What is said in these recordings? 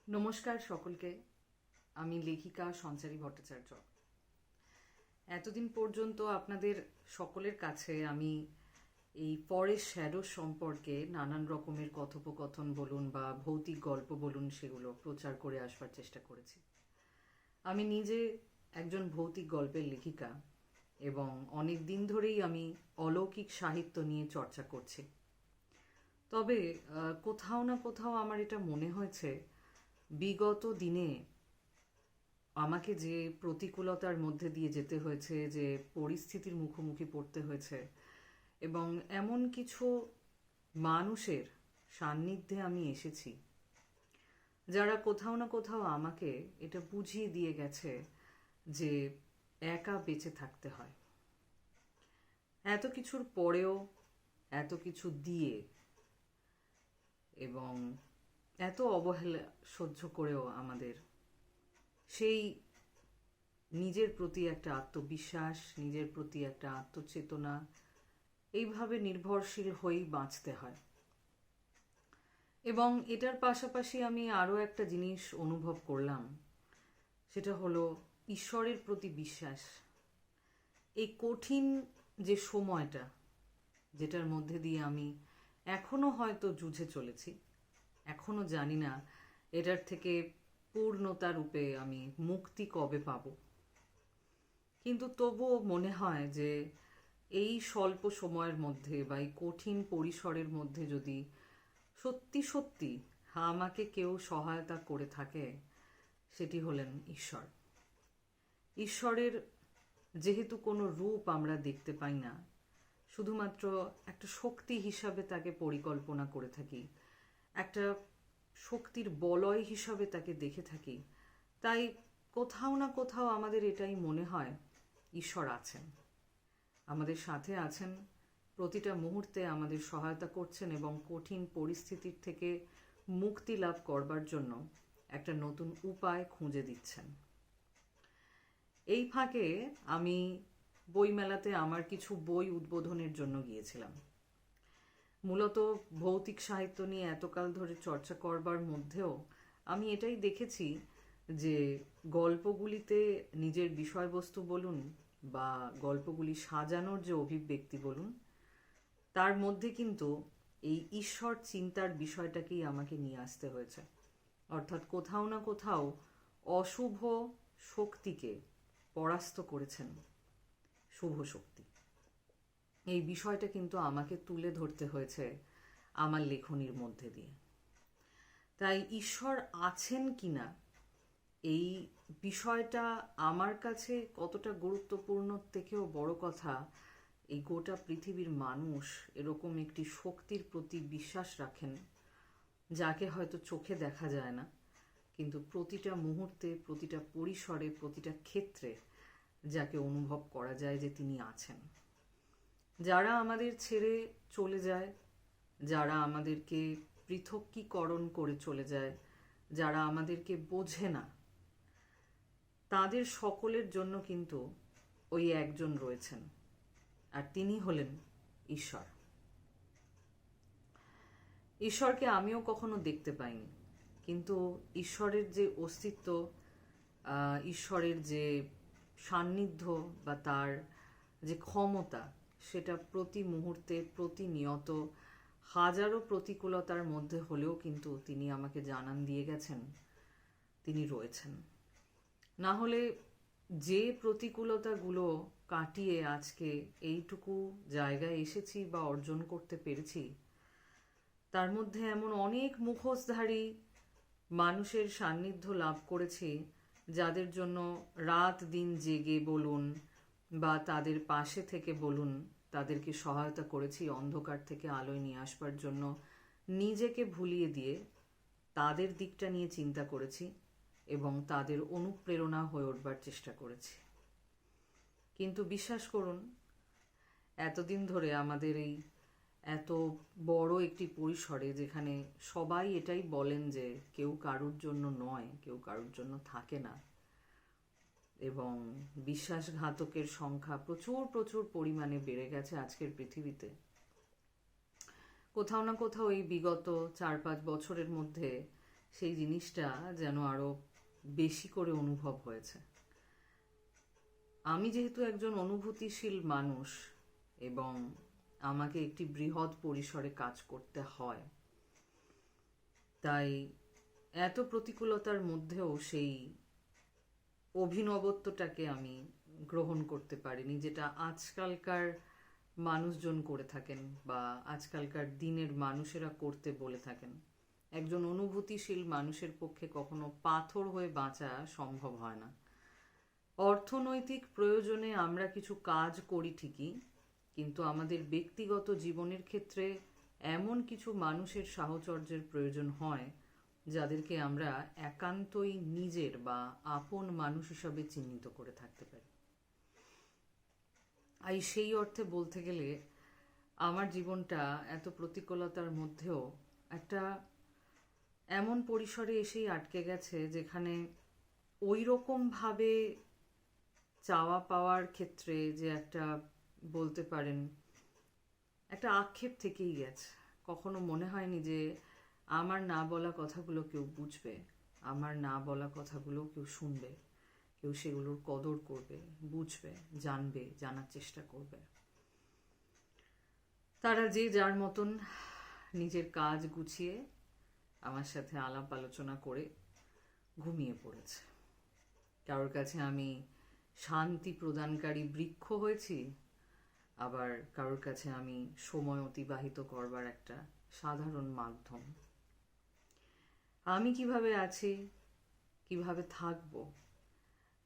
নমস্কার সকলকে। আমি লেখিকা সঞ্চারী ভট্টাচার্য। এতদিন পর্যন্ত আপনাদের সকলের কাছে আমি এই ফরেস্ট শ্যাডো সম্পর্কে নানান রকমের কথোপকথন বলুন বা ভৌতিক গল্প বলুন সেগুলো প্রচার করে আসবার চেষ্টা করেছি। আমি নিজে একজন ভৌতিক গল্পের লেখিকা এবং অনেক দিন ধরেই আমি অলৌকিক সাহিত্য নিয়ে চর্চা করছি। তবে কোথাও না কোথাও আমার এটা মনে হয়েছে বিগত দিনে আমাকে যে প্রতিকূলতার মধ্যে দিয়ে যেতে হয়েছে, যে পরিস্থিতির মুখোমুখি পড়তে হয়েছে এবং এমন কিছু মানুষের সান্নিধ্যে আমি এসেছি যারা কোথাও না কোথাও আমাকে এটা বুঝিয়ে দিয়ে গেছে যে একা বেঁচে থাকতে হয়। এত কিছুর পরেও, এত কিছু দিয়ে এবং এত অবহেলা সহ্য করেও আমাদের সেই নিজের প্রতি একটা আত্মবিশ্বাস, নিজের প্রতি একটা আত্মচেতনা, এইভাবে নির্ভরশীল হয়েই বাঁচতে হয়। এবং এটার পাশাপাশি আমি আরও একটা জিনিস অনুভব করলাম, সেটা হলো ঈশ্বরের প্রতি বিশ্বাস। এই কঠিন যে সময়টা, যেটার মধ্যে দিয়ে আমি এখনো হয়তো যুঝে চলেছি, এখনো জানি না এটার থেকে পূর্ণতা রূপে আমি মুক্তি কবে পাব, কিন্তু তবুও মনে হয় যে এই স্বল্প সময়ের মধ্যে বা এই কঠিন পরিসরের মধ্যে যদি সত্যি সত্যি আমাকে কেউ সহায়তা করে থাকে, সেটি হলেন ঈশ্বর। ঈশ্বরের যেহেতু কোনো রূপ আমরা দেখতে পাই না, শুধুমাত্র একটা শক্তি হিসাবে তাকে পরিকল্পনা করে থাকি, একটা শক্তির বলয় হিসাবে তাকে দেখে থাকি, তাই কোথাও না কোথাও আমাদের এটাই মনে হয় ঈশ্বর আছেন, আমাদের সাথে আছেন, প্রতিটা মুহূর্তে আমাদের সহায়তা করছেন এবং কঠিন পরিস্থিতির থেকে মুক্তি লাভ করবার জন্য একটা নতুন উপায় খুঁজে দিচ্ছেন। এই ফাঁকে আমি বইমেলাতে আমার কিছু বই উদ্বোধনের জন্য গিয়েছিলাম। মূলত ভৌতিক সাহিত্য নিয়ে এতকাল ধরে চর্চা করবার মধ্যেও আমি এটাই দেখেছি যে গল্পগুলিতে নিজের বিষয়বস্তু বলুন বা গল্পগুলি সাজানোর যে অভিব্যক্তি বলুন, তার মধ্যে কিন্তু এই ঈশ্বর চিন্তার বিষয়টাকেই আমাকে নিয়ে আসতে হয়েছে। অর্থাৎ কোথাও না কোথাও অশুভ শক্তিকে পরাস্ত করেছেন শুভ শক্তি। এই বিষয়টা কিন্তু আমাকে তুলে ধরতে হয়েছে আমার লেখনির মধ্যে দিয়ে। তাই ঈশ্বর আছেন কিনা এই বিষয়টা আমার কাছে কতটা গুরুত্বপূর্ণ থেকেও বড় কথা, এই গোটা পৃথিবীর মানুষ এরকম একটি শক্তির প্রতি বিশ্বাস রাখেন যাকে হয়তো চোখে দেখা যায় না, কিন্তু প্রতিটা মুহূর্তে, প্রতিটা পরিসরে, প্রতিটা ক্ষেত্রে যাকে অনুভব করা যায় যে তিনি আছেন। যারা আমাদের ছেড়ে চলে যায়, যারা আমাদেরকে পৃথকীকরণ করে চলে যায়, যারা আমাদেরকে বোঝে না, তাদের সকলের জন্য কিন্তু ওই একজন রয়েছেন, আর তিনি হলেন ঈশ্বর। ঈশ্বরকে আমিও কখনো দেখতে পাইনি, কিন্তু ঈশ্বরের যে অস্তিত্ব, ঈশ্বরের যে সান্নিধ্য বা তার যে ক্ষমতা, সেটা প্রতি মুহূর্তে, প্রতিনিয়ত হাজারো প্রতিকূলতার মধ্যে হলেও কিন্তু তিনি আমাকে জানান দিয়ে গেছেন তিনি রয়েছেন। না হলে যে প্রতিকূলতাগুলো কাটিয়ে আজকে এইটুকু জায়গায় এসেছি বা অর্জন করতে পেরেছি, তার মধ্যে এমন অনেক মুখোশধারী মানুষের সান্নিধ্য লাভ করেছি, যাদের জন্য রাত দিন জেগে বলুন বা তাদের পাশে থেকে বলুন, তাদেরকে সহায়তা করেছি অন্ধকার থেকে আলোয় নিয়ে আসবার জন্য, নিজেকে ভুলিয়ে দিয়ে তাদের দিকটা নিয়ে চিন্তা করেছি এবং তাদের অনুপ্রেরণা হয়ে উঠবার চেষ্টা করেছি। কিন্তু বিশ্বাস করুন, এতদিন ধরে আমাদের এই এত বড় একটি পরিসরে, যেখানে সবাই এটাই বলেন যে কেউ কারুর জন্য নয়, কেউ কারুর জন্য থাকে না, এবং বিশ্বাসঘাতকের সংখ্যা প্রচুর প্রচুর পরিমাণে বেড়ে গেছে আজকের পৃথিবীতে, কোথাও না কোথাও এই বিগত 4-5 বছরের মধ্যে সেই জিনিসটা যেন আরো বেশি করে অনুভব হয়েছে। আমি যেহেতু একজন অনুভূতিশীল মানুষ এবং আমাকে একটি বৃহৎ পরিসরে কাজ করতে হয়, তাই এত প্রতিকূলতার মধ্যেও সেই অভিনবত্বটাকে আমি গ্রহণ করতে পারিনি, যেটা আজকালকার মানুষজন করে থাকেন বা আজকালকার দিনের মানুষেরা করতে বলে থাকেন। একজন অনুভূতিশীল মানুষের পক্ষে কখনো পাথর হয়ে বাঁচা সম্ভব হয় না। অর্থনৈতিক প্রয়োজনে আমরা কিছু কাজ করি ঠিকই, কিন্তু আমাদের ব্যক্তিগত জীবনের ক্ষেত্রে এমন কিছু মানুষের সাহচর্যের প্রয়োজন হয় যাদেরকে আমরা একান্তই নিজের বা আপন মানুষ হিসাবে চিহ্নিত করে থাকতে পারি। আর সেই অর্থে বলতে গেলে আমার জীবনটা এত প্রতিকূলতার মধ্যেও একটা এমন পরিসরে এসেই আটকে গেছে যেখানে ওই রকমভাবে চাওয়া পাওয়ার ক্ষেত্রে যে একটা বলতে পারেন একটা আক্ষেপ থেকেই গেছে। কখনো মনে হয়নি যে আমার না বলা কথাগুলো কেউ বুঝবে, আমার না বলা কথাগুলো কেউ শুনবে, কেউ সেগুলোর কদর করবে, বুঝবে, জানবে, জানার চেষ্টা করবে। তারা যে যার মতন নিজের কাজ গুছিয়ে আমার সাথে আলাপ আলোচনা করে ঘুমিয়ে পড়েছে। কারোর কাছে আমি শান্তি প্রদানকারী বৃক্ষ হয়েছি, আবার কারোর কাছে আমি সময় অতিবাহিত করবার একটা সাধারণ মাধ্যম। আমি কিভাবে আছি, কিভাবে থাকবো,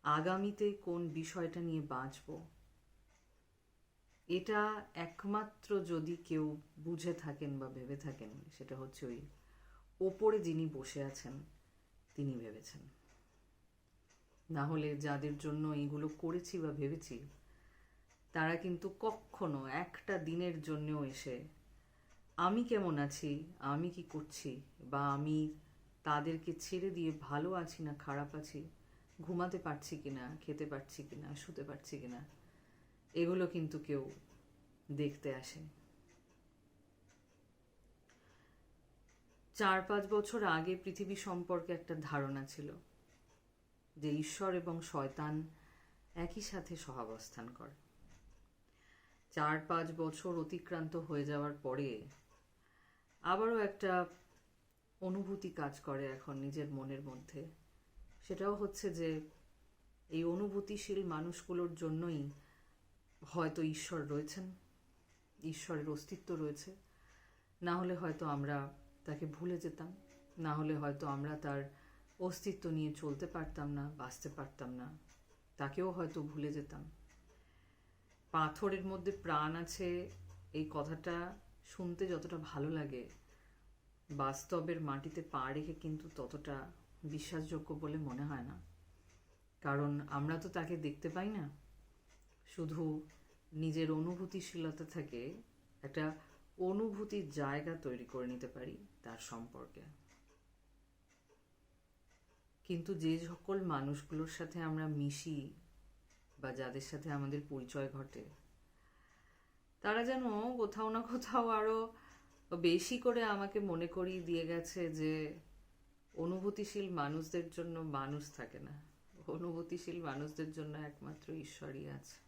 আগামীতে কোন বিষয়টা নিয়ে বাঁচবো, এটা একমাত্র যদি কেউ বুঝে থাকেন বা ভেবে থাকেন, সেটা হচ্ছে ওই ওপরে যিনি বসে আছেন তিনি ভেবেছেন। না হলে যাদের জন্য এইগুলো করেছি বা ভেবেছি তারা কিন্তু কখনো একটা দিনের জন্যও এসে আমি কেমন আছি, আমি কি করছি, বা আমি তাদেরকে ছেড়ে দিয়ে ভালো আছি না খারাপ আছি, ঘুমাতে পারছি কিনা, খেতে পারছি কিনা, শুতে পারছি কিনা, এগুলো কিন্তু কেউ দেখতে আসে। 4-5 বছর আগে পৃথিবী সম্পর্কে একটা ধারণা ছিল যে ঈশ্বর এবং শয়তান একই সাথে সহাবস্থান করে। 4-5 বছর অতিক্রান্ত হয়ে যাওয়ার পরে আবারও একটা অনুভূতি কাজ করে এখন নিজের মনের মধ্যে। সেটাও হচ্ছে যে এই অনুভূতিশীল মানুষগুলোর জন্যই হয়তো ঈশ্বর রয়েছেন, ঈশ্বরের অস্তিত্ব রয়েছে। না হলে হয়তো আমরা তাকে ভুলে যেতাম, না হলে হয়তো আমরা তার অস্তিত্ব নিয়ে চলতে পারতাম না, বাঁচতে পারতাম না, তাকেও হয়তো ভুলে যেতাম। পাথরের মধ্যে প্রাণ আছে এই কথাটা শুনতে যতটা ভালো লাগে, বাস্তবের মাটিতে পা রেখে কিন্তু ততটা বিশ্বাসযোগ্য বলে মনে হয় না। কারণ আমরা তো তাকে দেখতে পাই না, শুধু নিজের অনুভূতিশীলতা থেকে একটা অনুভূতির জায়গা তৈরি করে নিতে পারি তার সম্পর্কে। কিন্তু যে সকল মানুষগুলোর সাথে আমরা মিশি বা যাদের সাথে আমাদের পরিচয় ঘটে, তারা যেন কোথাও না কোথাও আরো বেশি করে আমাকে মনে করিয়ে দিয়ে গেছে যে অনুভূতিশীল মানুষদের জন্য মানুষ থাকে না, অনুভূতিশীল মানুষদের জন্য একমাত্র ঈশ্বরই আছে।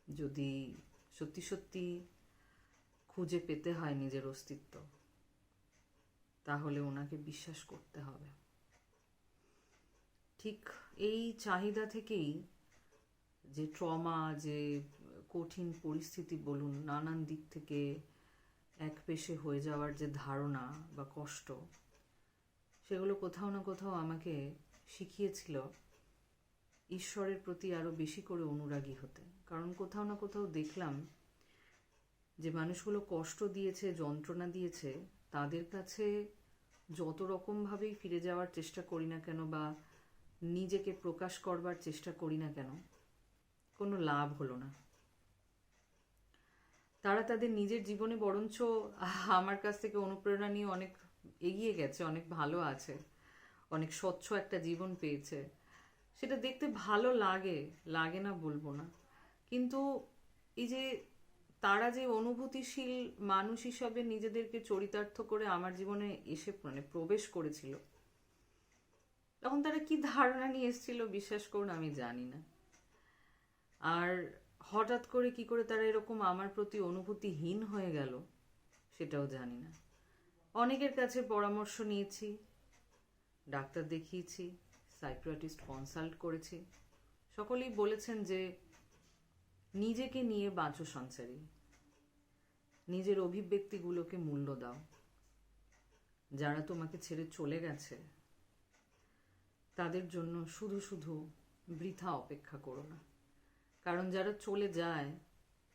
যদি সত্যি সত্যি খুঁজে পেতে হয় নিজের অস্তিত্ব, তাহলে ওনাকে বিশ্বাস করতে হবে। ঠিক এই চাহিদা থেকেই যে ট্রমা, যে কঠিন পরিস্থিতি বলুন, নানান দিক থেকে একপেশে হয়ে যাওয়ার যে ধারণা বা কষ্ট, সেগুলো কোথাও না কোথাও আমাকে শিখিয়েছিল ঈশ্বরের প্রতি আরো বেশি করে অনুরাগী হতে। কারণ কোথাও না কোথাও দেখলাম যে মানুষগুলো কষ্ট দিয়েছে, যন্ত্রণা দিয়েছে, তাদের কাছে যত রকমভাবেই ফিরে যাওয়ার চেষ্টা করি না কেন বা নিজেকে প্রকাশ করবার চেষ্টা করি না কেন, কোনো লাভ হলো না। তারা তাদের নিজের জীবনে বরঞ্চ আমার কাছ থেকে অনুপ্রেরণা নিয়ে অনেক এগিয়ে গেছে, অনেক ভালো আছে, অনেক স্বচ্ছ একটা জীবন পেয়েছে। সেটা দেখতে ভালো লাগে, লাগে না বলবো না, কিন্তু এই যে তারা যে অনুভূতিশীল মানুষ হিসাবে নিজেদেরকে চরিতার্থ করে আমার জীবনে এসে মানে প্রবেশ করেছিল, তখন তারা কি ধারণা নিয়ে এসেছিল বিশ্বাস করুন আমি জানি না। আর হঠাৎ করে কি করে তারা এরকম আমার প্রতি অনুভূতিহীন হয়ে গেল সেটাও জানি না। অনেকের কাছে পরামর্শ নিয়েছি, ডাক্তার দেখিয়েছি, সাইকিয়াট্রিস্ট কনসাল্ট করেছি, সকলেই বলেছেন যে নিজেকে নিয়ে বাঁচো সঞ্চারী, নিজের অভিব্যক্তিগুলোকে মূল্য দাও। যারা তোমাকে ছেড়ে চলে গেছে তাদের জন্য শুধু শুধু বৃথা অপেক্ষা করো না, কারণ যারা চলে যায়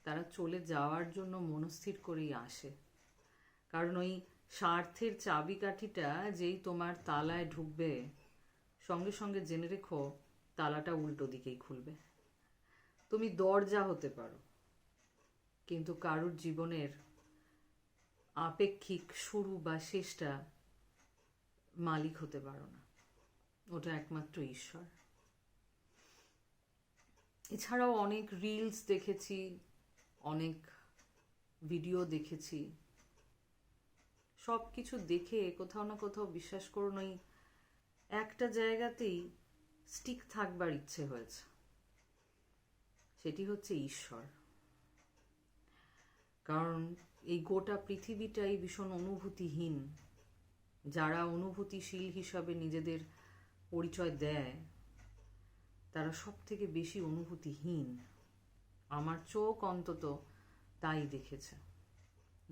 তারা চলে যাওয়ার জন্য মনস্থির করেই আসে। কারণ ওই স্বার্থের চাবিকাঠিটা যেই তোমার তালায় ঢুকবে, সঙ্গে সঙ্গে জেনে রেখো তালাটা উল্টো দিকেই খুলবে। তুমি দরজা হতে পারো, কিন্তু কারুর জীবনের আপেক্ষিক শুরু বা শেষটা মালিক হতে পারো না, ওটা একমাত্র ঈশ্বর। এছাড়াও অনেক রিলস দেখেছি, অনেক ভিডিও দেখেছি, সব কিছু দেখে কোথাও না কোথাও বিশ্বাস করুন ওই একটা জায়গাতেই স্টিক থাকবার ইচ্ছে হয়েছে, সেটি হচ্ছে ঈশ্বর। কারণ এই গোটা পৃথিবীটাই ভীষণ অনুভূতিহীন। যারা অনুভূতিশীল হিসাবে নিজেদের পরিচয় দেয় তারা সব থেকে বেশি অনুভূতিহীন। আমার চোখ অন্তত তাই দেখেছে।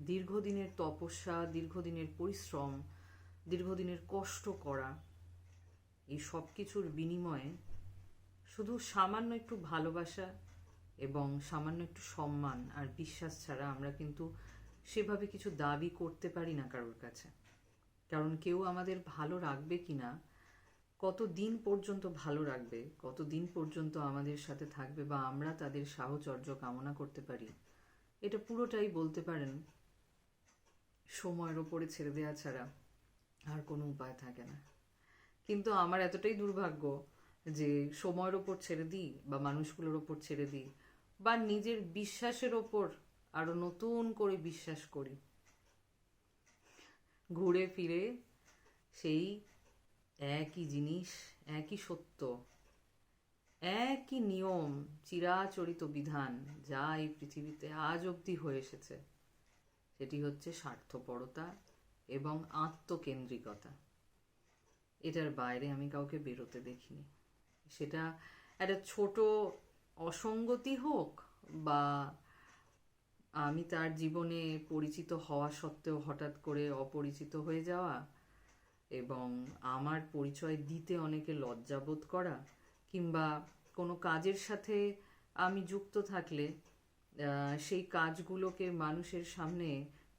দীর্ঘদিনের তপস্যা, দীর্ঘদিনের পরিশ্রম, দীর্ঘদিনের কষ্ট করা, এই সব কিছুর বিনিময়ে শুধু সামান্য একটু ভালোবাসা এবং সামান্য একটু সম্মান আর বিশ্বাস ছাড়া আমরা কিন্তু সেভাবে কিছু দাবি করতে পারি না কারোর কাছে। কারণ কেউ আমাদের ভালো রাখবে কিনা, কত দিন পর্যন্ত ভালো রাখবে, কত দিন পর্যন্ত আমাদের সাথে থাকবে বা আমরা তাদের সাহচর্য কামনা করতে পারি, এটা পুরোটাই বলতে পারেন সময়ের ওপরে ছেড়ে দেওয়া ছাড়া আর কোনো উপায় থাকে না। কিন্তু আমার এতটাই দুর্ভাগ্য যে সময়ের ওপর ছেড়ে দিই বা মানুষগুলোর ওপর ছেড়ে দিই বা নিজের বিশ্বাসের ওপর আরো নতুন করে বিশ্বাস করি, ঘুরে ফিরে সেই একই জিনিস, একই সত্য, একই নিয়ম, চিরাচরিত বিধান যা এই পৃথিবীতে আজ অবধি হয়ে এসেছে, সেটি হচ্ছে স্বার্থপরতা এবং আত্মকেন্দ্রিকতা। এটার বাইরে আমি কাউকে বেরোতে দেখিনি। সেটা একটা ছোট অসঙ্গতি হোক বা আমি তার জীবনে পরিচিত হওয়া সত্ত্বেও হঠাৎ করে অপরিচিত হয়ে যাওয়া এবং আমার পরিচয় দিতে অনেকে লজ্জাবোধ করা, কিংবা কোনো কাজের সাথে আমি যুক্ত থাকলে সেই কাজগুলোকে মানুষের সামনে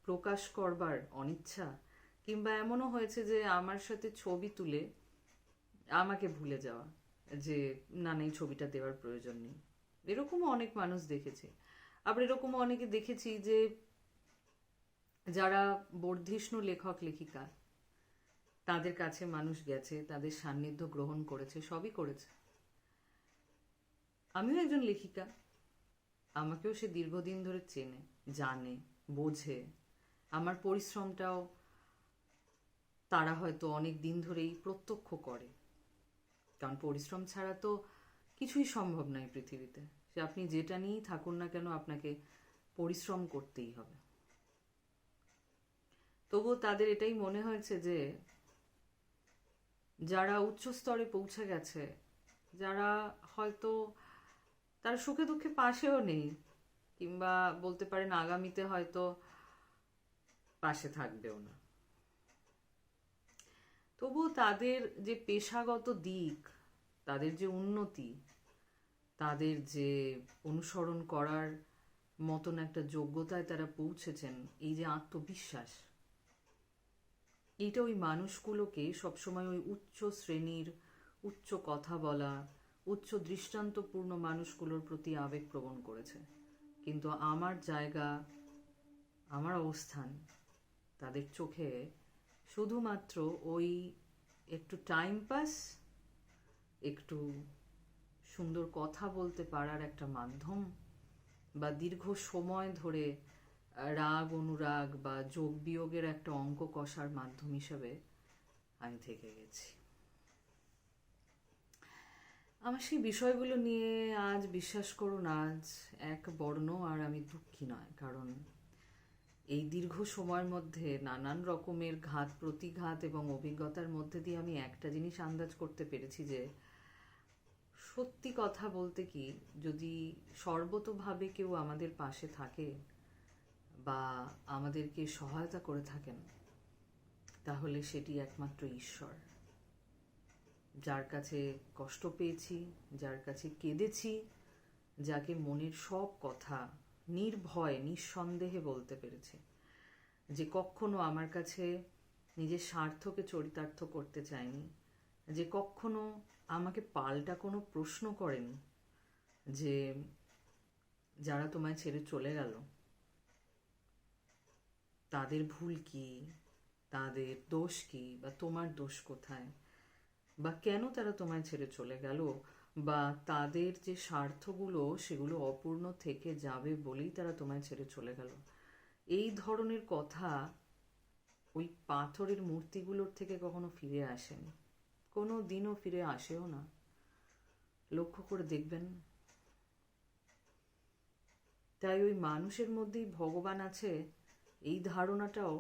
প্রকাশ করবার অনিচ্ছা, কিংবা এমনও হয়েছে যে আমার সাথে ছবি তুলে আমাকে ভুলে যাওয়া, যে না এই ছবিটা দেওয়ার প্রয়োজন নেই। এরকমও অনেক মানুষ দেখেছি। আবার এরকমও অনেকে দেখেছি যে যারা বর্ধিষ্ণু লেখক লেখিকা, তাদের কাছে মানুষ গেছে, তাদের সান্নিধ্য গ্রহণ করেছে, সবই করেছে। আমিও একজন লেখিকা, আমাকেও সে দীর্ঘদিন ধরে চেনে, জানে, বোঝে। আমার পরিশ্রমটাও তারা হয়তো অনেক দিন ধরেই প্রত্যক্ষ করে, কারণ পরিশ্রম ছাড়া তো কিছুই সম্ভব নয় পৃথিবীতে। সে আপনি যেটা নিয়েই থাকুন না কেন আপনাকে পরিশ্রম করতেই হবে। তবুও তাদের এটাই মনে হয়েছে যে যারা উচ্চ স্তরে পৌঁছে গেছে, যারা হয়তো তারা সুখে দুঃখে পাশেও নেই, কিংবা বলতে পারেন আগামীতে হয়তো পাশে থাকবেও না, তবুও তাদের যে পেশাগত দিক, তাদের যে উন্নতি, তাদের যে অনুসরণ করার মতন একটা যোগ্যতায় তারা পৌঁছেছেন, এই যে আত্মবিশ্বাস, এইটা ওই মানুষগুলোকে সবসময় ওই উচ্চ শ্রেণীর, উচ্চ কথা বলা, উচ্চ দৃষ্টান্তপূর্ণ মানুষগুলোর প্রতি আবেগপ্রবণ করেছে। কিন্তু আমার জায়গা, আমার অবস্থান তাদের চোখে শুধুমাত্র ওই একটু টাইম পাস, একটু সুন্দর কথা বলতে পারার একটা মাধ্যম, বা দীর্ঘ সময় ধরে রাগ অনুরাগ বা যোগ বিয়োগের একটা অঙ্ক কষার মাধ্যম হিসেবে আমি থেকে গেছি। আমার সেই বিষয়গুলো নিয়ে আজ বিশ্বাস করুন আজ এক বর্ণ আর আমি দুঃখী নয়, কারণ এই দীর্ঘ সময়ের মধ্যে নানান রকমের ঘাত প্রতিঘাত এবং অভিজ্ঞতার মধ্যে দিয়ে আমি একটা জিনিস আন্দাজ করতে পেরেছি যে সত্যি কথা বলতে কি, যদি সর্বতোভাবে কেউ আমাদের পাশে থাকে বা আমাদেরকে সহায়তা করে থাকেন, তাহলে সেটি একমাত্র ঈশ্বর। যার কাছে কষ্ট পেয়েছি, যার কাছে কেঁদেছি, যাকে মনের সব কথা নির্ভয় নিঃসন্দেহে বলতে পেরেছি, যে কখনো আমার কাছে নিজের স্বার্থকে চরিতার্থ করতে চায়নি, যে কখনো আমাকে পাল্টা কোনো প্রশ্ন করেনি যে যারা তোমায় ছেড়ে চলে গেল তাদের ভুল কি, তাদের দোষ কি, বা তোমার দোষ কোথায়, বা কেন তারা তোমায় ছেড়ে চলে গেল, বা তাদের যে স্বার্থগুলো সেগুলো অপূর্ণ থেকে যাবে বলেই তারা তোমায় ছেড়ে চলে গেল। এই ধরনের কথা ওই পাথরের মূর্তিগুলোর থেকে কখনো ফিরে আসেনি, কোনো দিনও ফিরে আসেও না। লক্ষ্য করে দেখবেন। তাই ওই মানুষের মধ্যেই ভগবান আছে এই ধারণাটাও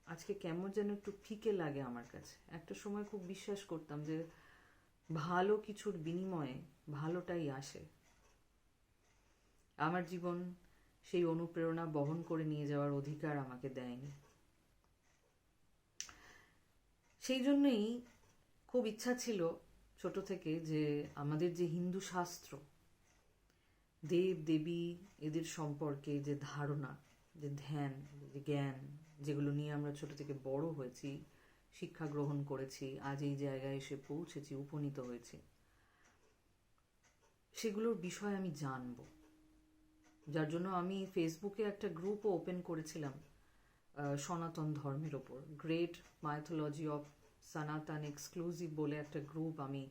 আজকে কেমন যেন একটু ফিকে লাগে আমার কাছে। একটা সময় খুব বিশ্বাস করতাম যে ভালো কিছুর বিনিময়ে ভালোটাই আসে। আমার জীবন সেই অনুপ্রেরণা বহন করে নিয়ে যাওয়ার অধিকার আমাকে দেয়নি। সেই জন্যই খুব ইচ্ছা ছিল ছোট থেকে যে আমাদের যে হিন্দু শাস্ত্র, দেব দেবী এদের সম্পর্কে যে ধারণা, যে ধ্যান, যে জ্ঞান, যেগুলো নিয়ে আমরা ছোট থেকে বড় হয়েছি, শিক্ষা গ্রহণ করেছি, আজ এই জায়গায় এসে পৌঁছেছি, উপনীত হয়েছি, সেগুলোর বিষয় আমি জানব। যার জন্য আমি ফেসবুকে একটা গ্রুপও ওপেন করেছিলাম সনাতন ধর্মের ওপর, গ্রেট মাইথোলজি অফ সনাতন এক্সক্লুসিভ বলে একটা গ্রুপ আমি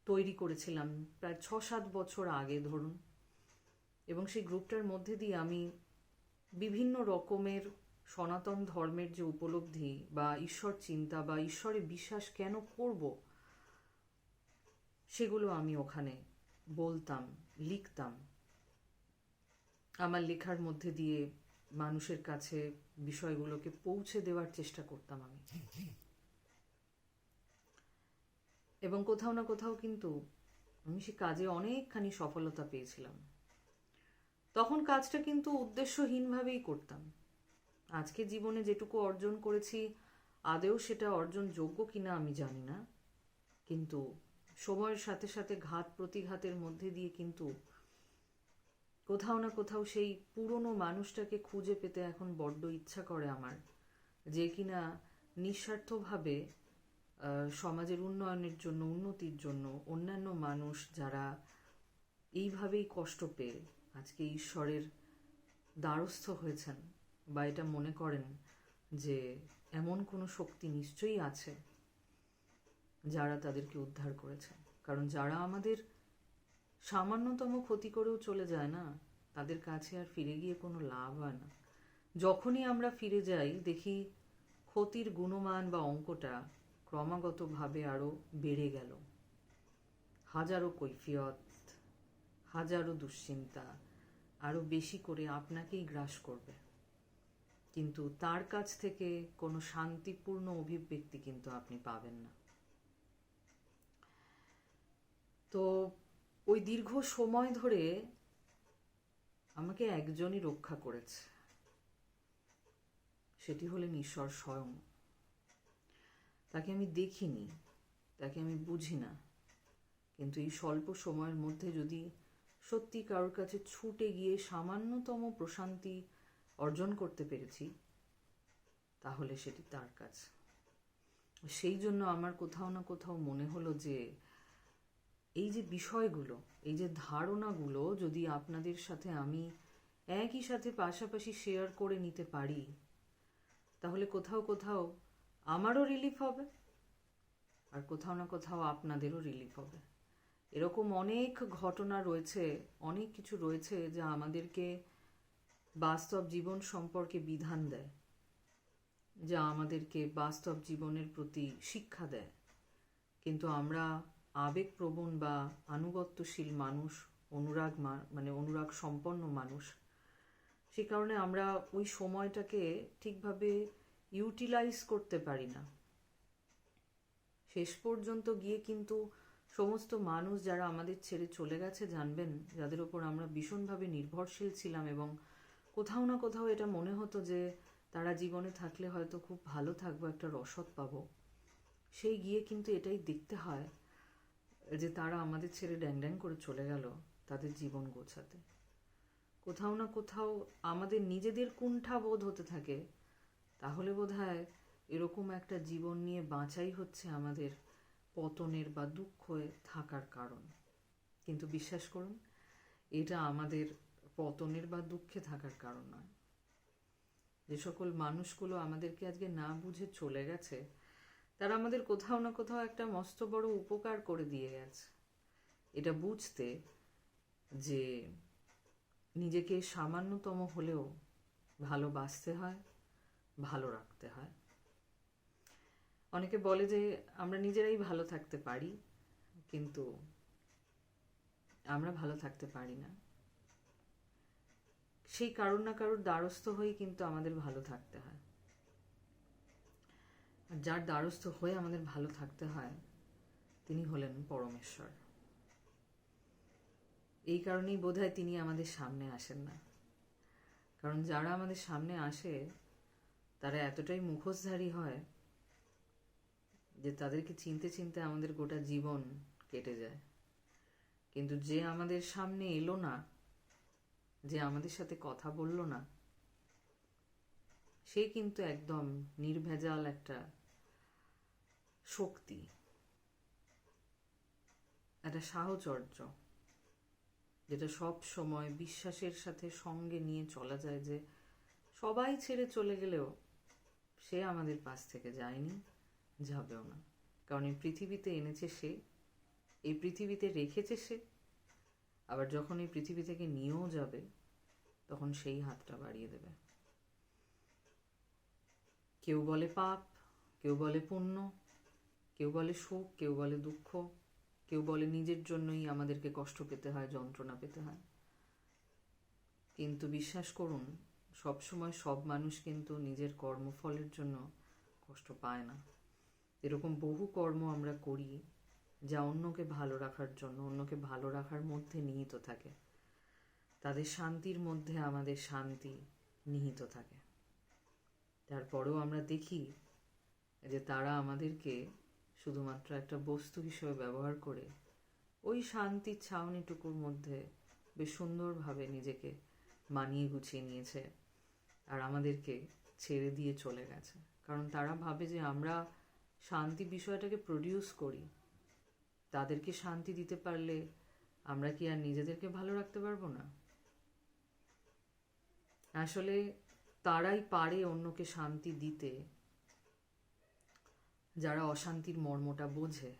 তৈরি করেছিলাম প্রায় 6-7 বছর আগে ধরুন। এবং সেই গ্রুপটার মধ্যে দিয়ে আমি বিভিন্ন রকমের সনাতন ধর্মের যে উপলব্ধি বা ঈশ্বর চিন্তা বা ঈশ্বরে বিশ্বাস কেন করব, সেগুলো আমি ওখানে বলতাম, লিখতাম। আমার লেখার মধ্যে দিয়ে মানুষের কাছে বিষয়গুলোকে পৌঁছে দেওয়ার চেষ্টা করতাম আমি। এবং কোথাও না কোথাও কিন্তু আমি সে কাজে অনেকখানি সফলতা পেয়েছিলাম। তখন কাজটা কিন্তু উদ্দেশ্যহীনভাবেই করতাম। আজকে জীবনে যেটুকু অর্জন করেছি আদেও সেটা অর্জনযোগ্য কিনা আমি জানি না, কিন্তু সময়ের সাথে সাথে ঘাত প্রতিঘাতের মধ্যে দিয়ে কিন্তু কোথাও না কোথাও সেই পুরনো মানুষটাকে খুঁজে পেতে এখন বড্ড ইচ্ছা করে আমার, যে কিনা নিঃস্বার্থভাবে সমাজের উন্নয়নের জন্য, উন্নতির জন্য অন্যান্য মানুষ যারা এইভাবেই কষ্ট পেয়ে আজকে ঈশ্বরের দ্বারস্থ হয়েছেন, বা এটা মনে করেন যে এমন কোনো শক্তি নিশ্চয়ই আছে যারা তাদেরকে উদ্ধার করেছেন। কারণ যারা আমাদের সামান্যতম ক্ষতি করেও চলে যায় না, তাদের কাছে আর ফিরে গিয়ে কোনো লাভ হয় না। যখনই আমরা ফিরে যাই দেখি ক্ষতির গুণমান বা অঙ্কটা ক্রমাগতভাবে আরও বেড়ে গেল। হাজারো কৈফিয়ত, হাজারো দুশ্চিন্তা আরও বেশি করে আপনাকেই গ্রাস করবে, কিন্তু তার কাছ থেকে কোনো শান্তিপূর্ণ অভিব্যক্তি কিন্তু আপনি পাবেন না। তো ওই দীর্ঘ সময় ধরে আমাকে একজনই রক্ষা করেছে, সেটি হলেন ঈশ্বর স্বয়ং। তাকে আমি দেখিনি, তাকে আমি বুঝি না, কিন্তু এই স্বল্প সময়ের মধ্যে যদি সত্যি কারোর কাছে ছুটে গিয়ে সামান্যতম প্রশান্তি অর্জন করতে পেরেছি, তাহলে সেটি তার কাজ। সেই জন্য আমার কোথাও না কোথাও মনে হলো যে এই যে বিষয়গুলো, এই যে ধারণাগুলো যদি আপনাদের সাথে আমি একই সাথে পাশাপাশি শেয়ার করে নিতে পারি, তাহলে কোথাও কোথাও আমারও রিলিফ হবে আর কোথাও না কোথাও আপনাদেরও রিলিফ হবে। এরকম অনেক ঘটনা রয়েছে, অনেক কিছু রয়েছে যা আমাদেরকে বাস্তব জীবন সম্পর্কে বিধান দেয়, যা আমাদেরকে বাস্তব জীবনের প্রতি শিক্ষা দেয়। কিন্তু আমরা আবেগপ্রবণ বা আনুগত্যশীল মানুষ, অনুরাগ সম্পন্ন মানুষ, সে কারণে আমরা ওই সময়টাকে ঠিকভাবে ইউটিলাইজ করতে পারি না। শেষ পর্যন্ত গিয়ে কিন্তু সমস্ত মানুষ যারা আমাদের ছেড়ে চলে গেছে, জানবেন, যাদের ওপর আমরা ভীষণভাবে নির্ভরশীল ছিলাম এবং কোথাও না কোথাও এটা মনে হতো যে তারা জীবনে থাকলে হয়তো খুব ভালো থাকবো, একটা রসদ পাবো, সেই গিয়ে কিন্তু এটাই দেখতে হয় যে তারা আমাদের ছেড়ে ড্যাং ড্যাং করে চলে গেল তাদের জীবন গোছাতে। কোথাও না কোথাও আমাদের নিজেদের কুণ্ঠা বোধ হতে থাকে, তাহলে বোধহয় এরকম একটা জীবন নিয়ে বাঁচাই হচ্ছে আমাদের পতনের বা দুঃখে থাকার কারণ। কিন্তু বিশ্বাস করুন, এটা আমাদের পতনের বা দুঃখে থাকার কারণ নয়। যে সকল মানুষগুলো আমাদেরকে আজকে না বুঝে চলে গেছে, তারা আমাদের কোথাও না কোথাও একটা মস্ত বড় উপকার করে দিয়ে গেছে। এটা বুঝতে যে নিজেকে সামান্যতম হলেও ভালোবাসতে হয়, ভালো রাখতে হয়। অনেকে বলে যে আমরা নিজেরাই ভালো থাকতে পারি, কিন্তু আমরা ভালো থাকতে পারি না। সেই কারোর না কারোর দ্বারস্থ হয়ে কিন্তু আমাদের ভালো থাকতে হয়। আর যার দ্বারস্থ হয়ে আমাদের ভালো থাকতে হয়, তিনি হলেন পরমেশ্বর। এই কারণেই বোধহয় তিনি আমাদের সামনে আসেন না। কারণ যারা আমাদের সামনে আসে তারা এতটাই মুখোশধারী হয় যে তাদেরকে চিনতে চিনতে আমাদের গোটা জীবন কেটে যায়। কিন্তু যে আমাদের সামনে এলো না, যে আমাদের সাথে কথা বলল না, সে কিন্তু একদম নির্ভেজাল একটা শক্তি, একটা সাহচর্য, যেটা সব সময় বিশ্বাসের সাথে সঙ্গে নিয়ে চলা যায় যে সবাই ছেড়ে চলে গেলেও সে আমাদের পাশ থেকে যায়নি, যাবেও না। কারণ এই পৃথিবীতে এনেছে সে, এই পৃথিবীতে রেখেছে সে, আবার যখন এই পৃথিবী থেকে নিয়েও যাবে তখন সেই হাতটা বাড়িয়ে দেবে। কেউ বলে পাপ, কেউ বলে পুণ্য, কেউ বলে সুখ, কেউ বলে দুঃখ, কেউ বলে নিজের জন্যই আমাদেরকে কষ্ট পেতে হয়, যন্ত্রণা পেতে হয়। কিন্তু বিশ্বাস করুন, সবসময় সব মানুষ কিন্তু নিজের কর্মফলের জন্য কষ্ট পায় না। এরকম বহু কর্ম আমরা করি যা অন্যকে ভালো রাখার জন্য, অন্যকে ভালো রাখার মধ্যে নিহিত থাকে। তাদের শান্তির মধ্যে আমাদের শান্তি নিহিত থাকে। তারপরেও আমরা দেখি যে তারা আমাদেরকে শুধুমাত্র একটা বস্তু হিসেবে ব্যবহার করে ওই শান্তির ছাউনিটুকুর মধ্যে বেশ সুন্দরভাবে নিজেকে মানিয়ে গুছিয়ে নিয়েছে আর আমাদেরকে ছেড়ে দিয়ে চলে গেছে। কারণ তারা ভাবে যে আমরা শান্তি বিষয়টাকে প্রডিউস করি, তাদেরকে শান্তি দিতে পারলে আমরা কি আর নিজেদেরকে ভালো রাখতে পারবো না? আসলে তারাই পারে অন্যকে শান্তি দিতে যারা অশান্তির মর্মটা বোঝে।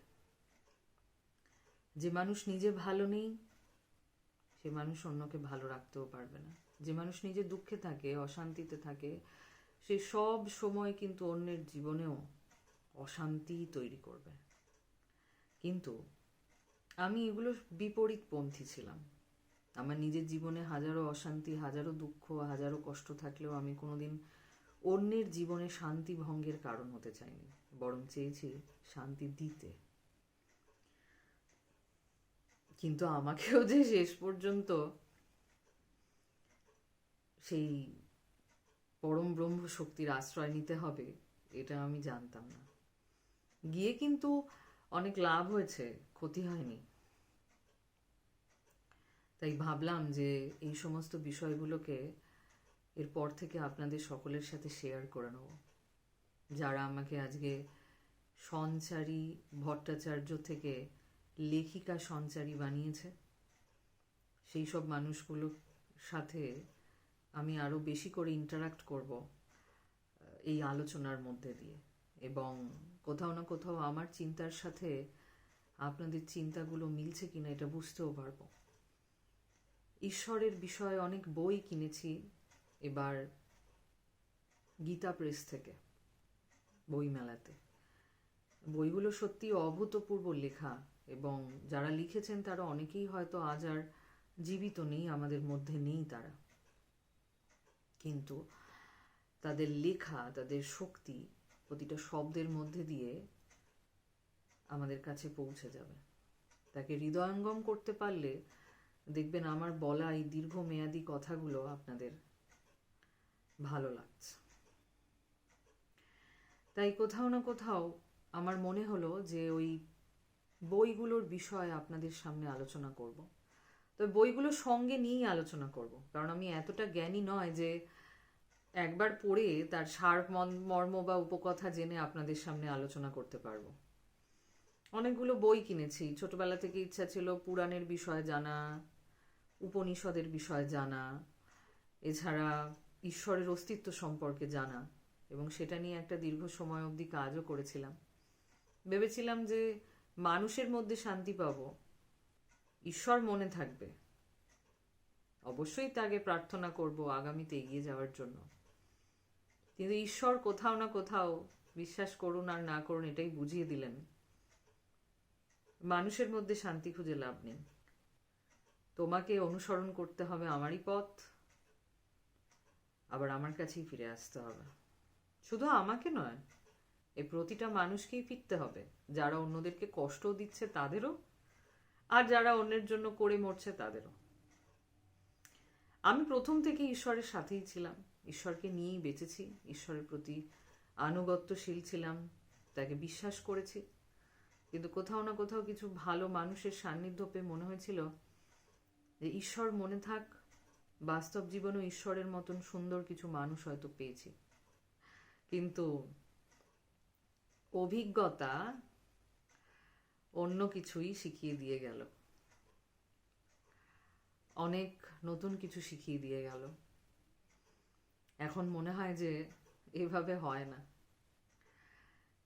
যে মানুষ নিজে ভালো নেই, সে মানুষ অন্যকে ভালো রাখতেও পারবে না। যে মানুষ নিজে দুঃখে থাকে, অশান্তিতে থাকে, সে সব সময় কিন্তু অন্যের জীবনেও অশান্তি তৈরি করবে। কিন্তু আমি এগুলো বিপরীতপন্থী ছিলাম। আমার নিজের জীবনে হাজারো অশান্তি, হাজারো দুঃখ, হাজারো কষ্ট থাকলেও আমি কোনোদিন অন্যের জীবনে শান্তি ভঙ্গের কারণ হতে চাইনি, বরং চেয়েছি শান্তি দিতে। কিন্তু আমাকেও যে শেষ পর্যন্ত সেই পরম ব্রহ্ম শক্তির আশ্রয় নিতে হবে, এটা আমি জানতাম না। গিয়ে কিন্তু অনেক লাভ হয়েছে, ক্ষতি হয়নি। তাই ভাবলাম যে এই সমস্ত বিষয়গুলোকে এরপর থেকে আপনাদের সকলের সাথে শেয়ার করে নেব। যারা আমাকে আজকে সঞ্চারী ভট্টাচার্য থেকে লেখিকা সঞ্চারী বানিয়েছে, সেই সব মানুষগুলোর সাথে আমি আরও বেশি করে ইন্টারাক্ট করব এই আলোচনার মধ্যে দিয়ে, এবং কোথাও না কোথাও আমার চিন্তার সাথে আপনাদের চিন্তাগুলো মিলছে কিনা এটা বুঝতেও পারবো। ঈশ্বরের বিষয়ে অনেক বই কিনেছি এবার গীতা প্রেস থেকে, বইমেলাতে। বইগুলো সত্যি অভূতপূর্ব লেখা, এবং যারা লিখেছেন তারা অনেকেই হয়তো আজ আর জীবিত নেই, আমাদের মধ্যে নেই তারা, কিন্তু তাদের লেখা, তাদের শক্তি প্রতিটা শব্দের মধ্যে দিয়ে আমাদের কাছে পৌঁছে যাবে। তাকে হৃদয়ঙ্গম করতে পারলে দেখবেন আমার বলা এই দীর্ঘমেয়াদী কথাগুলো আপনাদের ভালো লাগছে। তাই কোথাও না কোথাও আমার মনে হলো যে ওই বইগুলোর বিষয়ে আপনাদের সামনে আলোচনা করব। তো বইগুলো সঙ্গে নিয়েই আলোচনা করব, কারণ আমি এতটা জ্ঞানী নয় যে একবার পড়ে তার সার মর্ম বা উপকথা জেনে আপনাদের সামনে আলোচনা করতে পারবো। অনেকগুলো বই কিনেছি, ছোটবেলা থেকে ইচ্ছা ছিল পুরাণের বিষয়ে জানা, উপনিষদের বিষয়ে জানা, এছাড়া ঈশ্বরের অস্তিত্ব সম্পর্কে জানা, এবং সেটা নিয়ে একটা দীর্ঘ সময় অবধি কাজও করেছিলাম। ভেবেছিলাম যে মানুষের মধ্যে শান্তি পাবো, ঈশ্বর মনে থাকবে, অবশ্যই তাকে প্রার্থনা করব আগামীতে এগিয়ে যাওয়ার জন্য। কিন্তু ঈশ্বর কোথাও না কোথাও, বিশ্বাস করুন আর না করুন, এটাই বুঝিয়ে দিলেন মানুষের মধ্যে শান্তি খুঁজে লাভ নেই, তোমাকে অনুসরণ করতে হবে আমারই পথ, আবার আমার কাছেই ফিরে আসতে হবে। শুধু আমাকে নয়, এই প্রতিটা মানুষকেই ফিরতে হবে, যারা অন্যদেরকে কষ্টও দিচ্ছে তাদেরও, আর যারা অন্যের জন্য করে মরছে তাদেরও। আমি প্রথম থেকে ঈশ্বরের সাথেই ছিলাম, ঈশ্বরকে নিয়েই বেঁচেছি, ঈশ্বরের প্রতি আনুগত্যশীল ছিলাম, তাকে বিশ্বাস করেছি। কিন্তু কোথাও না কোথাও কিছু ভালো মানুষের সান্নিধ্য পেয়ে মনে হয়েছিল যে ঈশ্বর মনে থাক, বাস্তব জীবনেও ঈশ্বরের মতন সুন্দর কিছু মানুষ হয়তো পেয়েছি। কিন্তু অভিজ্ঞতা অন্য কিছুই শিখিয়ে দিয়ে গেল, অনেক নতুন কিছু শিখিয়ে দিয়ে গেল। এখন মনে হয় যে এভাবে হয় না,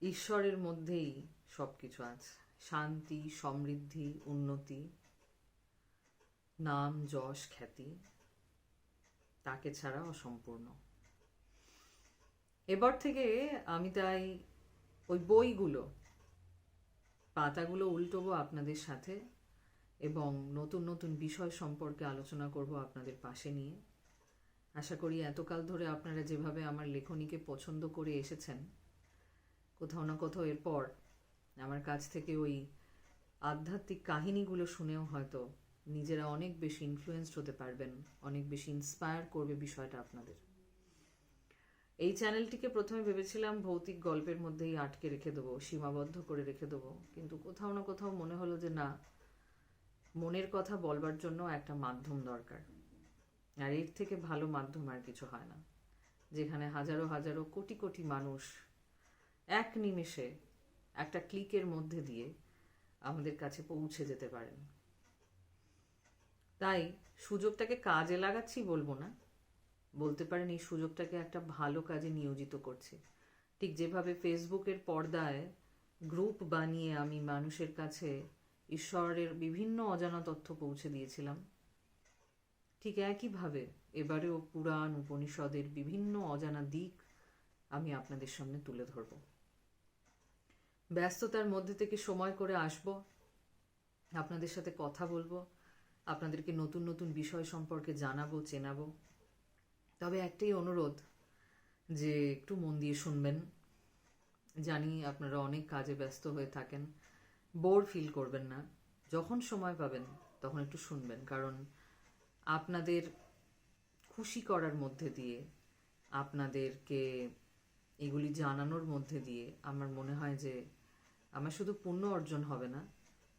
ঈশ্বরের মধ্যেই সবকিছু আছে, শান্তি, সমৃদ্ধি, উন্নতি, নাম, যশ, খ্যাতি, তাকে ছাড়া অসম্পূর্ণ। এবার থেকে আমি তাই ওই বইগুলো, পাতাগুলো উল্টোবো আপনাদের সাথে, এবং নতুন নতুন বিষয় সম্পর্কে আলোচনা করব আপনাদের পাশে নিয়ে। আশা করি এতকাল ধরে আপনারা যেভাবে আমার লেখনীকে পছন্দ করে এসেছেন, কোথাও না কোথাও এরপর আমার কাছ থেকে ওই আধ্যাত্মিক কাহিনীগুলো শুনেও হয়তো নিজেরা অনেক বেশি ইনফ্লুয়েন্সড হতে পারবেন, অনেক বেশি ইন্সপায়ার করবে বিষয়টা আপনাদের। এই চ্যানেলটিকে প্রথমে ভেবেছিলাম ভৌতিক গল্পের মধ্যেই আটকে রেখে দেবো, সীমাবদ্ধ করে রেখে দেবো, কিন্তু কোথাও না কোথাও মনে হলো যে না, মনের কথা বলবার জন্য একটা মাধ্যম দরকার, আর এর থেকে ভালো মাধ্যম আর কিছু হয় না, যেখানে হাজারো হাজারো কোটি কোটি মানুষ এক নিমেষে একটা ক্লিকের মধ্যে দিয়ে আমাদের কাছে পৌঁছে যেতে পারেন। তাই সুযোগটাকে কাজে লাগাচ্ছি বলবো না, বলতে পারেন এই সুযোগটাকে একটা ভালো কাজে নিয়োজিত করছি। ঠিক যেভাবে ফেসবুকের পর্দায় গ্রুপ বানিয়ে আমি মানুষের কাছে ঈশ্বরের বিভিন্ন অজানা তথ্য পৌঁছে দিয়েছিলাম, ঠিক একইভাবে এবারেও পুরাণ উপনিষদের বিভিন্ন অজানা দিক আমি আপনাদের সামনে তুলে ধরব। ব্যস্ততার মধ্যে থেকে সময় করে আসব, আপনাদের সাথে কথা বলবো, আপনাদেরকে নতুন নতুন বিষয় সম্পর্কে জানাবো, চেনাবো। তবে একটাই অনুরোধ, যে একটু মন দিয়ে শুনবেন। জানি আপনারা অনেক কাজে ব্যস্ত হয়ে থাকেন, বোর ফিল করবেন না, যখন সময় পাবেন তখন একটু শুনবেন, কারণ আপনাদের খুশি করার মধ্যে দিয়ে, আপনাদেরকে এগুলি জানানোর মধ্যে দিয়ে আমার মনে হয় যে আমার শুধু পুণ্য অর্জন হবে না,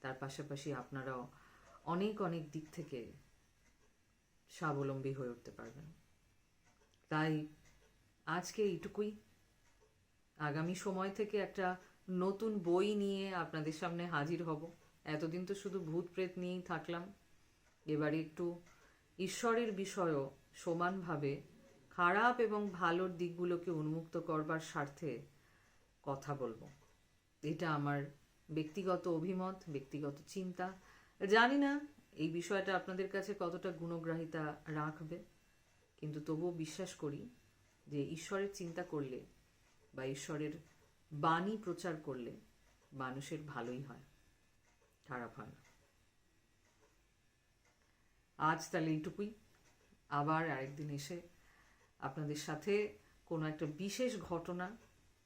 তার পাশাপাশি আপনারাও অনেক অনেক দিক থেকে স্বাবলম্বী হয়ে উঠতে পারবেন। তাই আজকে এইটুকুই। আগামী সময় থেকে একটা নতুন বই নিয়ে আপনাদের সামনে হাজির হব। এতদিন তো শুধু ভূত প্রেত নিয়েই থাকলাম, এবারে একটু ঈশ্বরের বিষয়ও সমানভাবে খারাপ এবং ভালোর দিকগুলোকে উন্মুক্ত করবার স্বার্থে কথা বলবো। এটা আমার ব্যক্তিগত অভিমত, ব্যক্তিগত চিন্তা। জানি না এই বিষয়টা আপনাদের কাছে কতটা গুণগ্রাহিতা রাখবে, কিন্তু তবুও বিশ্বাস করি যে ঈশ্বরের চিন্তা করলে বা ঈশ্বরের বাণী প্রচার করলে মানুষের ভালোই হয়, খারাপ হয় না। আজ তাহলে এইটুকুই। আবার আরেকদিন এসে আপনাদের সাথে কোনো একটা বিশেষ ঘটনা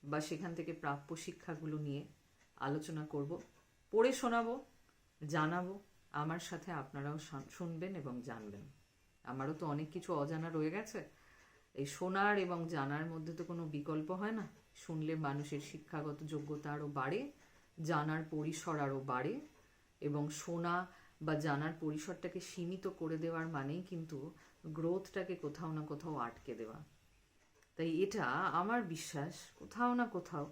বা সেখান থেকে প্রাপ্য শিক্ষাগুলো নিয়ে আলোচনা করব, পড়ে শোনাবো, জানাবো। আমার সাথে আপনারাও শুনবেন এবং জানবেন। আমারও তো অনেক কিছু অজানা রয়ে গেছে। এই শোনার এবং জানার মধ্যে তো কোনো বিকল্প হয় না। শুনলে মানুষের শিক্ষাগত যোগ্যতা আরও বাড়ে, জানার পরিসর আরও বাড়ে, এবং শোনা বা জানার পরিসরটাকে সীমিত করে দেওয়ার মানেই কিন্তু গ্রোথটাকে কোথাও না কোথাও আটকে দেওয়া। তাই এটা আমার বিশ্বাস কোথাও না কোথাও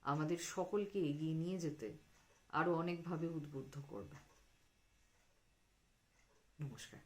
আমাদের সকলকে এগিয়ে নিয়ে যেতে আরো অনেকভাবে উদ্বুদ্ধ করবে। নমস্কার।